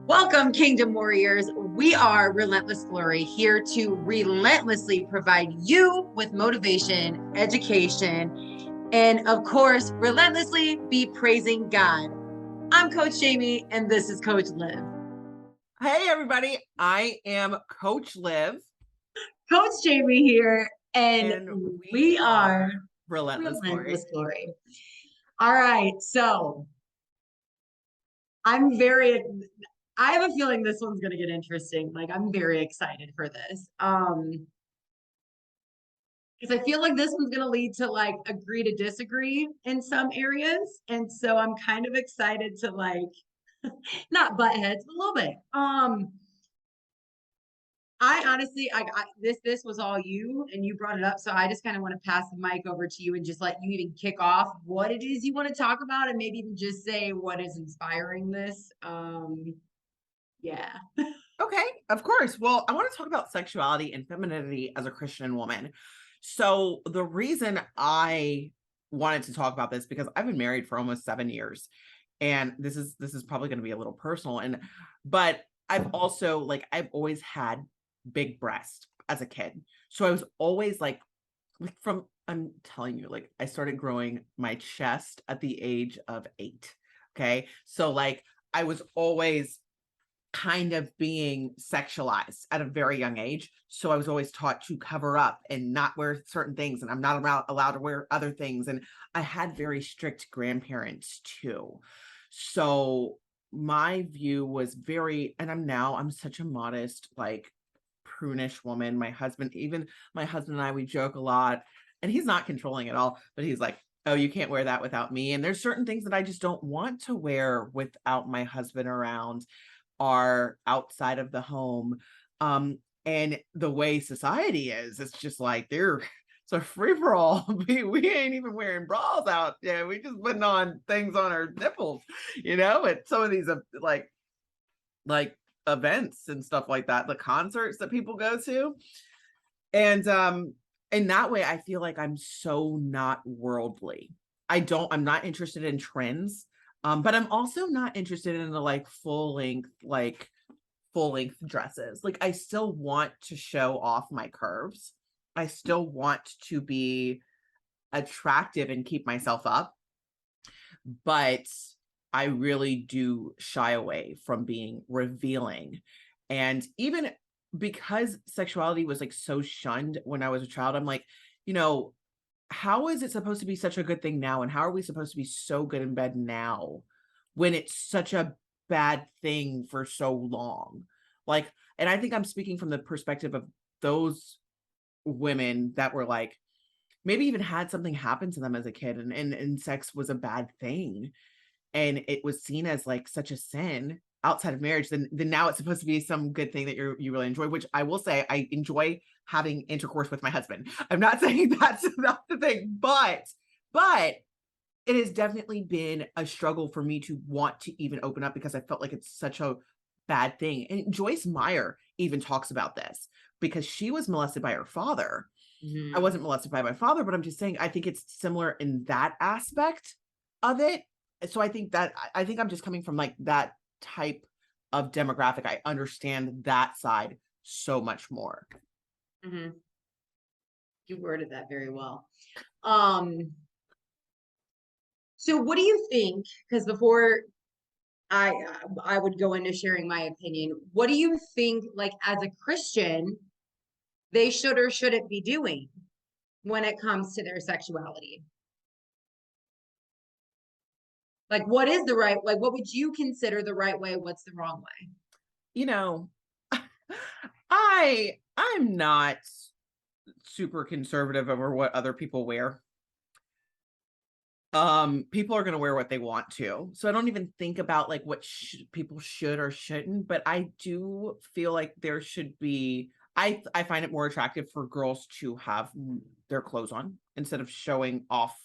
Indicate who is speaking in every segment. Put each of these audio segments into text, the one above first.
Speaker 1: Welcome, Kingdom Warriors. We are Relentless Glory, here to relentlessly provide you with motivation, education, and of course, relentlessly be praising God. I'm Coach Jayme, and this is Coach Liv.
Speaker 2: Hey, everybody. I am Coach Liv.
Speaker 1: Coach Jayme here, and we are
Speaker 2: Relentless Glory.
Speaker 1: Glory. All right, so I have a feeling this one's going to get interesting. Like, I'm very excited for this. Because I feel like this one's going to lead to like agree to disagree in some areas. And so I'm kind of excited to like not butt heads, but a little bit. I honestly, this was all you, and you brought it up, so I just kind of want to pass the mic over to you and just let you even kick off what it is you want to talk about, and maybe even just say what is inspiring this. Yeah.
Speaker 2: Okay, of course. Well, I want to talk about sexuality and femininity as a Christian woman. So the reason I wanted to talk about this because I've been married for almost 7 years, and this is probably going to be a little personal, but I've also I've always had big breasts as a kid, so I was always from I'm telling you, I started growing my chest at the age of 8. Okay, so I was always kind of being sexualized at a very young age. So I was always taught to cover up and not wear certain things, and I'm not allowed to wear other things. And I had very strict grandparents too. So my view was and I'm such a modest, prunish woman. Even my husband and I, we joke a lot, and he's not controlling at all, but he's like, oh, you can't wear that without me. And there's certain things that I just don't want to wear without my husband around, are outside of the home. And the way society is, it's just like it's a free-for-all. We ain't even wearing bras out. Yeah, we just putting on things on our nipples, at some of these like events and stuff like that, the concerts that people go to. And in that way, I feel like I'm so not worldly. I'm not interested in trends. But I'm also not interested in the full length dresses. I still want to show off my curves. I still want to be attractive and keep myself up, but I really do shy away from being revealing. And even because sexuality was so shunned when I was a child, I'm like, you know, how is it supposed to be such a good thing now? And how are we supposed to be so good in bed now when it's such a bad thing for so long? And I think I'm speaking from the perspective of those women that were maybe even had something happen to them as a kid, and sex was a bad thing. And it was seen as such a sin outside of marriage, then now it's supposed to be some good thing that you really enjoy, which I will say I enjoy having intercourse with my husband. I'm not saying that's not the thing, but it has definitely been a struggle for me to want to even open up because I felt like it's such a bad thing. And Joyce Meyer even talks about this because she was molested by her father. I wasn't molested by my father, but I'm just saying I think it's similar in that aspect of it. So I think I'm just coming from that type of demographic. I understand that side so much more.
Speaker 1: Mm-hmm. You worded that very well. So what do you think? Because before I would go into sharing my opinion, what do you think, as a Christian, they should or shouldn't be doing when it comes to their sexuality? What is the right, what would you consider the right way? What's the wrong way?
Speaker 2: I'm not super conservative over what other people wear. People are going to wear what they want to. So I don't even think about what people should or shouldn't, but I do feel like there should be, I find it more attractive for girls to have their clothes on instead of showing off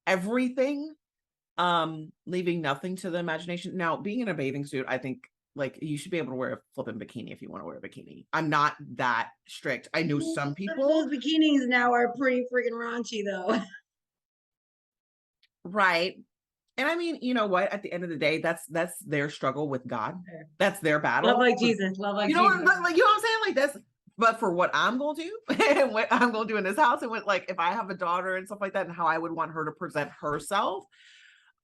Speaker 2: everything, leaving nothing to the imagination. Now, being in a bathing suit, I think you should be able to wear a flipping bikini if you want to wear a bikini. I'm not that strict. I know some people.
Speaker 1: Those bikinis now are pretty freaking raunchy though.
Speaker 2: Right. And I mean, you know what? At the end of the day, that's their struggle with God.
Speaker 1: Fair.
Speaker 2: That's their
Speaker 1: Love
Speaker 2: battle.
Speaker 1: like Jesus. Love like
Speaker 2: You know what,
Speaker 1: Jesus.
Speaker 2: like, you know what I'm saying? Like, that's, but for what I'm gonna do and what I'm gonna do in this house, and what, like, if I have a daughter and stuff like that, and how I would want her to present herself,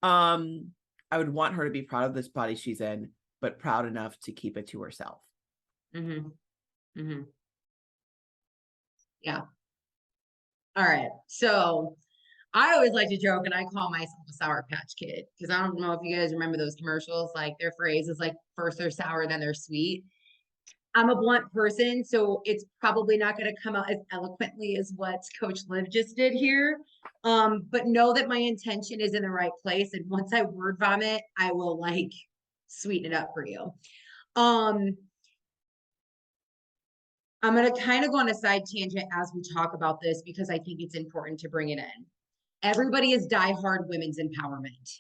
Speaker 2: I would want her to be proud of this body she's in, but proud enough to keep it to herself.
Speaker 1: Mm-hmm. Mm-hmm. Yeah. All right. So I always like to joke and I call myself a Sour Patch Kid because I don't know if you guys remember those commercials. Like their phrase is like, first they're sour, then they're sweet. I'm a blunt person, so it's probably not going to come out as eloquently as what Coach Liv just did here. But know that my intention is in the right place. And once I word vomit, I will like sweeten it up for you. Um, I'm going to kind of go on a side tangent as we talk about this because I think it's important to bring it in. Everybody is diehard women's empowerment.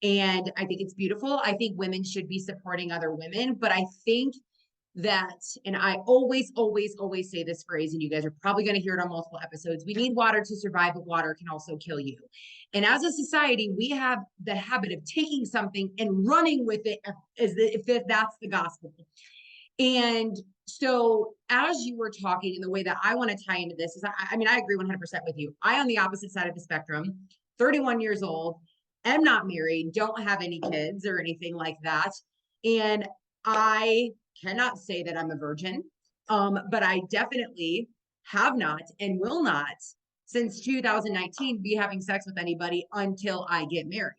Speaker 1: And I think it's beautiful. I think women should be supporting other women, but I think that, and I always, always, always say this phrase, and you guys are probably going to hear it on multiple episodes. We need water to survive, but water can also kill you. And as a society, we have the habit of taking something and running with it as if that's the gospel. And so, as you were talking, and the way that I want to tie into this is, I mean, I agree 100% with you. I, on the opposite side of the spectrum, 31 years old, am not married, don't have any kids or anything like that. And I cannot say that I'm a virgin, but I definitely have not and will not since 2019 be having sex with anybody until I get married.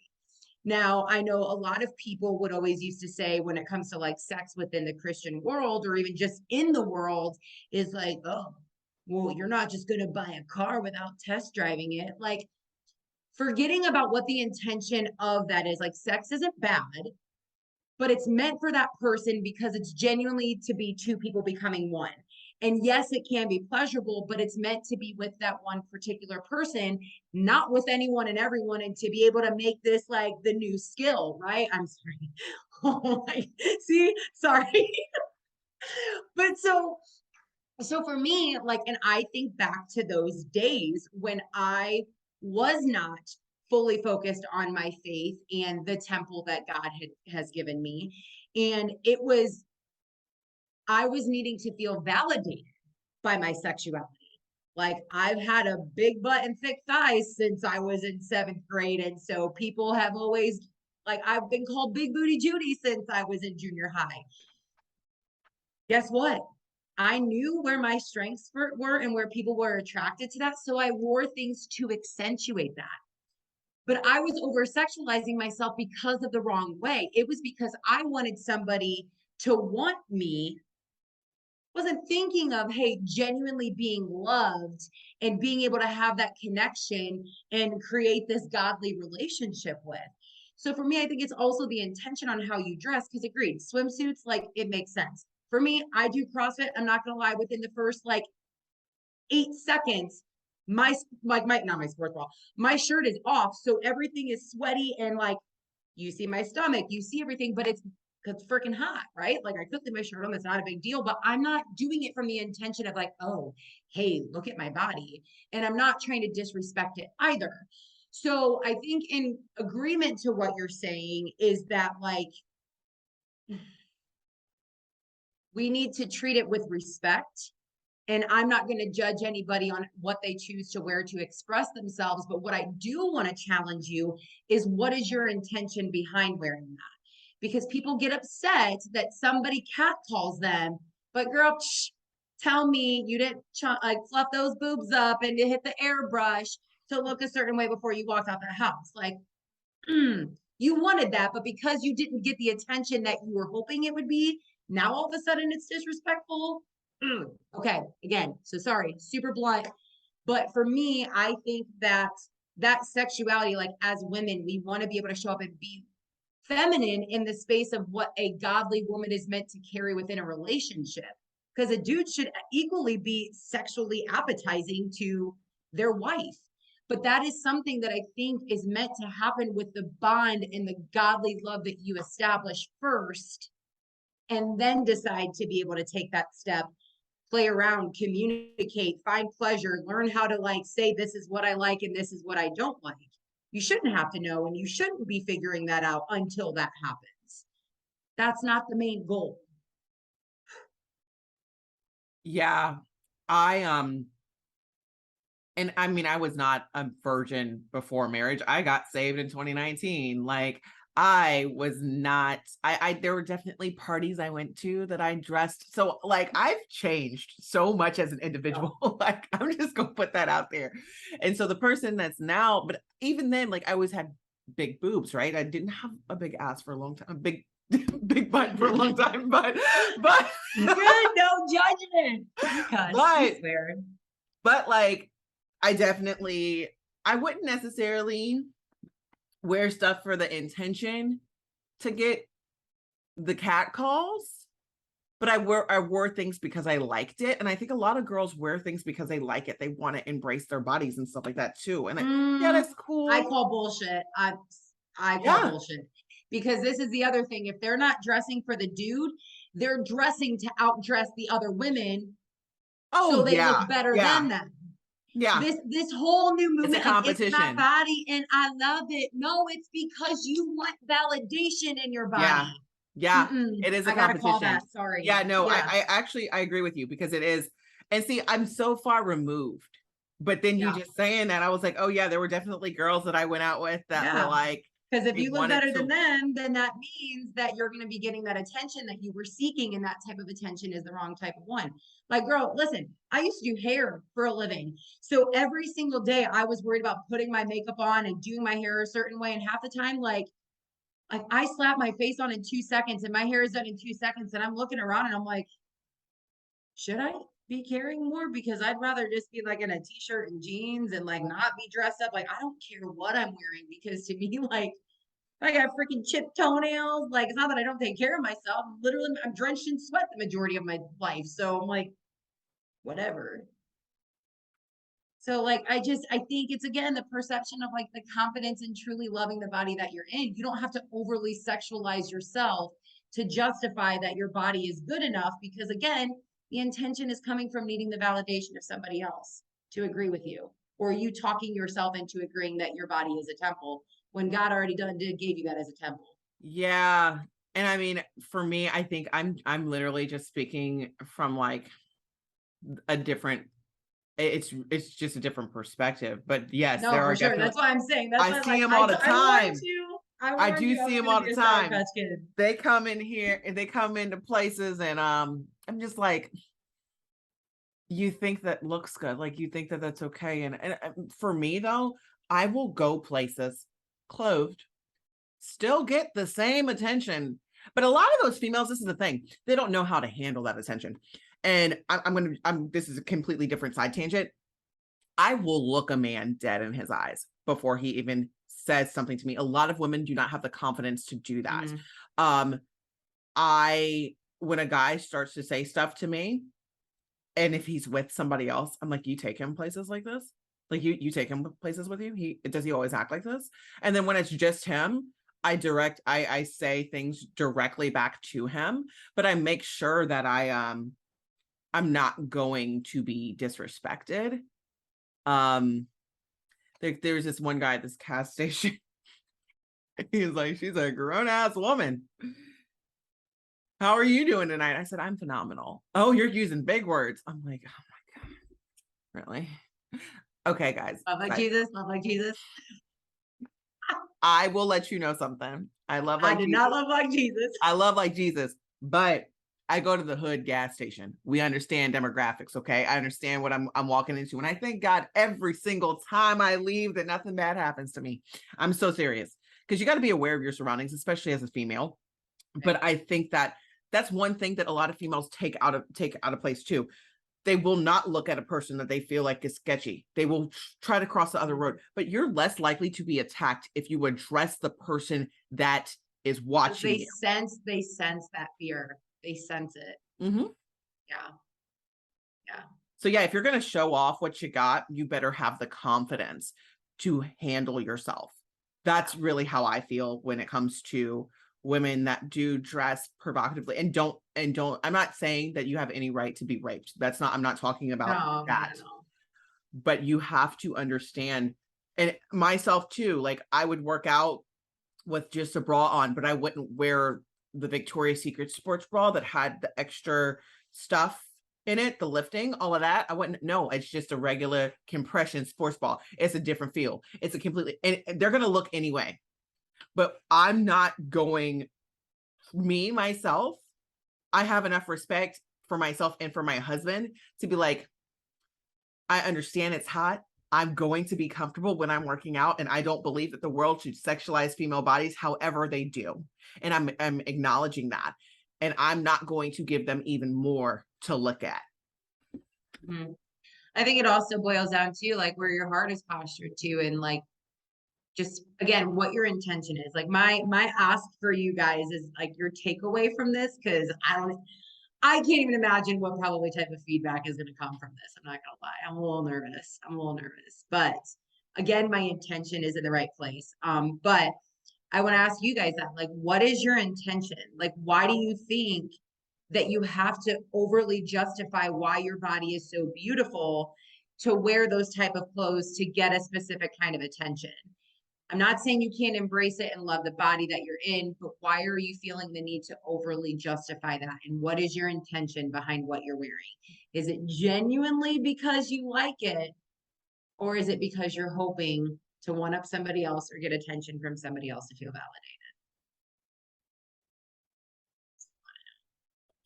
Speaker 1: Now, I know a lot of people would always used to say when it comes to like sex within the Christian world or even just in the world is like, oh, well, you're not just going to buy a car without test driving it. Like, forgetting about what the intention of that is. Like, sex isn't bad, but it's meant for that person because it's genuinely to be two people becoming one. And yes, it can be pleasurable, but it's meant to be with that one particular person, not with anyone and everyone, and to be able to make this like the new skill, right? I'm sorry. Oh my, see, sorry. But so for me, like, and I think back to those days when I was not fully focused on my faith and the temple that God has given me. And I was needing to feel validated by my sexuality. Like I've had a big butt and thick thighs since I was in seventh grade. And so people have always, like, I've been called Big Booty Judy since I was in junior high. Guess what? I knew where my strengths were and where people were attracted to that. So I wore things to accentuate that. But I was over sexualizing myself because of the wrong way. It was because I wanted somebody to want me, wasn't thinking of, hey, genuinely being loved and being able to have that connection and create this godly relationship with. So for me, I think it's also the intention on how you dress, because agreed, swimsuits, like it makes sense. For me, I do CrossFit. I'm not gonna lie, within the first like 8 seconds, my like my not my sports bra, my shirt is off. So everything is sweaty and like you see my stomach, you see everything, but it's freaking hot, right? Like I cooked in my shirt on, it's not a big deal, but I'm not doing it from the intention of like, oh, hey, look at my body. And I'm not trying to disrespect it either. So I think in agreement to what you're saying is that like we need to treat it with respect. And I'm not going to judge anybody on what they choose to wear to express themselves. But what I do want to challenge you is what is your intention behind wearing that? Because people get upset that somebody catcalls them. But girl, tell me you didn't like fluff those boobs up and hit the airbrush to look a certain way before you walked out the house. Like, you wanted that, but because you didn't get the attention that you were hoping it would be, now all of a sudden it's disrespectful. Okay, again, so sorry, super blunt. But for me, I think that that sexuality, like as women, we want to be able to show up and be feminine in the space of what a godly woman is meant to carry within a relationship. Because a dude should equally be sexually appetizing to their wife. But that is something that I think is meant to happen with the bond and the godly love that you establish first, and then decide to be able to take that step, play around, communicate, find pleasure, learn how to like say, this is what I like and this is what I don't like. You shouldn't have to know, and you shouldn't be figuring that out until that happens. That's not the main goal.
Speaker 2: Yeah. And I mean, I was not a virgin before marriage. I got saved in 2019. Like, I was not, there were definitely parties I went to that I dressed. So, like, I've changed so much as an individual.
Speaker 1: Oh.
Speaker 2: Like, I'm just going to put that out there. And so the person that's now, but even then, like, I always had big boobs, right? I didn't have a big ass for a long time, a big, big butt for a long time, but,
Speaker 1: good, no judgment.
Speaker 2: But like, I wouldn't necessarily wear stuff for the intention to get the cat calls, but I wore things because I liked it. And I think a lot of girls wear things because they like it. They want to embrace their bodies and stuff like that too. And yeah, that's cool.
Speaker 1: I call bullshit. I call bullshit, because this is the other thing. If they're not dressing for the dude, they're dressing to outdress the other women. So they look better than them.
Speaker 2: Yeah.
Speaker 1: This whole new movement,
Speaker 2: it's a competition.
Speaker 1: It's my body and I love it. No, it's because you want validation in your body.
Speaker 2: Yeah. It is a competition. I gotta call that.
Speaker 1: Sorry.
Speaker 2: Yeah, no, yeah. I actually, I agree with you, because it is. And see, I'm so far removed, but then you just saying that, I was like, oh yeah, there were definitely girls that I went out with that were like,
Speaker 1: because if you look better than them, then that means that you're going to be getting that attention that you were seeking, and that type of attention is the wrong type of one. Like, girl, listen, I used to do hair for a living. So every single day I was worried about putting my makeup on and doing my hair a certain way. And half the time, like I slap my face on in 2 seconds and my hair is done in 2 seconds. And I'm looking around and I'm like, should I be caring more? Because I'd rather just be like in a t-shirt and jeans and like not be dressed up. Like, I don't care what I'm wearing, because to me, like, I got freaking chipped toenails. Like, it's not that I don't take care of myself. Literally, I'm drenched in sweat the majority of my life. So I'm like, whatever. So like, I think it's, again, the perception of like the confidence in truly loving the body that you're in. You don't have to overly sexualize yourself to justify that your body is good enough, because again, the intention is coming from needing the validation of somebody else to agree with you, or you talking yourself into agreeing that your body is a temple when God already gave you that as a temple.
Speaker 2: Yeah. And I mean, for me, I think I'm literally just speaking from like a different, it's just a different perspective. But yes,
Speaker 1: no, for sure. That's why I'm saying.
Speaker 2: I see them all the time. I do see them all the time. They come in here and they come into places, and I'm just like, you think that looks good, like you think that that's okay. And for me though, I will go places clothed, still get the same attention. But a lot of those females, this is the thing, they don't know how to handle that attention. And this is a completely different side tangent. I will look a man dead in his eyes before he even says something to me. A lot of women do not have the confidence to do that. When a guy starts to say stuff to me, and if he's with somebody else, I'm like, you take him places like this? Like you take him places with you? Does he always act like this? And then when it's just him, I say things directly back to him, but I make sure that I'm not going to be disrespected. There's this one guy at this gas station. He's like, she's a grown-ass woman. How are you doing tonight? I said, I'm phenomenal. Oh, you're using big words. I'm like, oh my God, really? Okay, guys.
Speaker 1: Love like Jesus. Love like Jesus.
Speaker 2: I will let you know something. I love like
Speaker 1: I did not love like Jesus.
Speaker 2: I love like Jesus, but I go to the hood gas station. We understand demographics, okay? I understand what I'm walking into. And I thank God every single time I leave that nothing bad happens to me. I'm so serious, because you got to be aware of your surroundings, especially as a female. But I think that that's one thing that a lot of females take out of place too. They will not look at a person that they feel like is sketchy. They will try to cross the other road, but you're less likely to be attacked if you address the person that is watching you.
Speaker 1: They sense that fear. They sense it. Yeah.
Speaker 2: So yeah, if you're going to show off what you got, you better have the confidence to handle yourself. That's really how I feel when it comes to women that do dress provocatively and don't, I'm not saying that you have any right to be raped. I'm not talking about that. No. But you have to understand And myself too, like I would work out with just a bra on, but I wouldn't wear the Victoria's Secret sports bra that had the extra stuff in it, the lifting, all of that. I wouldn't, no, it's just a regular compression sports bra. It's a different feel. It's a completely, and they're going to look anyway, but I'm not going, me, myself, I have enough respect for myself and for my husband to be like, I understand it's hot. I'm going to be comfortable when I'm working out, and I don't believe that the world should sexualize female bodies however they do. And I'm acknowledging that. And I'm not going to give them even more to look at.
Speaker 1: Mhm. I think it also boils down to like where your heart is postured to, and like just again what your intention is. Like my ask for you guys is like your takeaway from this, because I can't even imagine what probably type of feedback is going to come from this. I'm not going to lie. I'm a little nervous. But again, my intention is in the right place. But I want to ask you guys that, like, what is your intention? Like, why do you think that you have to overly justify why your body is so beautiful to wear those type of clothes to get a specific kind of attention? I'm not saying you can't embrace it and love the body that you're in, but why are you feeling the need to overly justify that? And what is your intention behind what you're wearing? Is it genuinely because you like it, or is it because you're hoping to one up somebody else or get attention from somebody else to feel validated?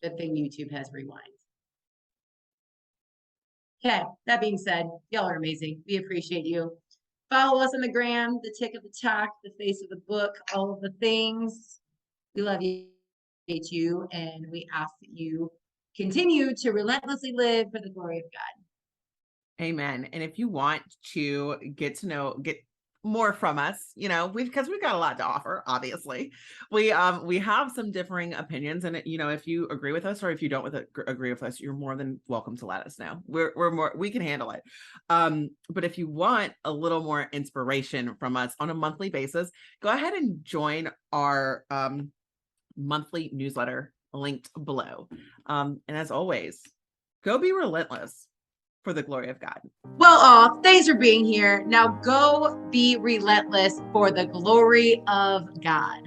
Speaker 1: Good thing YouTube has rewind. Okay, that being said, y'all are amazing. We appreciate you. Follow us on the gram, the tick of the talk, the face of the book, all of the things. We love you, and we ask that you continue to relentlessly live for the glory of God.
Speaker 2: Amen. And if you want to get more from us, because we've got a lot to offer, obviously. We have some differing opinions, and if you agree with us or if you don't agree with us, you're more than welcome to let us know. We can handle it. But if you want a little more inspiration from us on a monthly basis, go ahead and join our monthly newsletter linked below. And as always, go be relentless for the glory of God.
Speaker 1: Well, thanks for being here. Now go be relentless for the glory of God.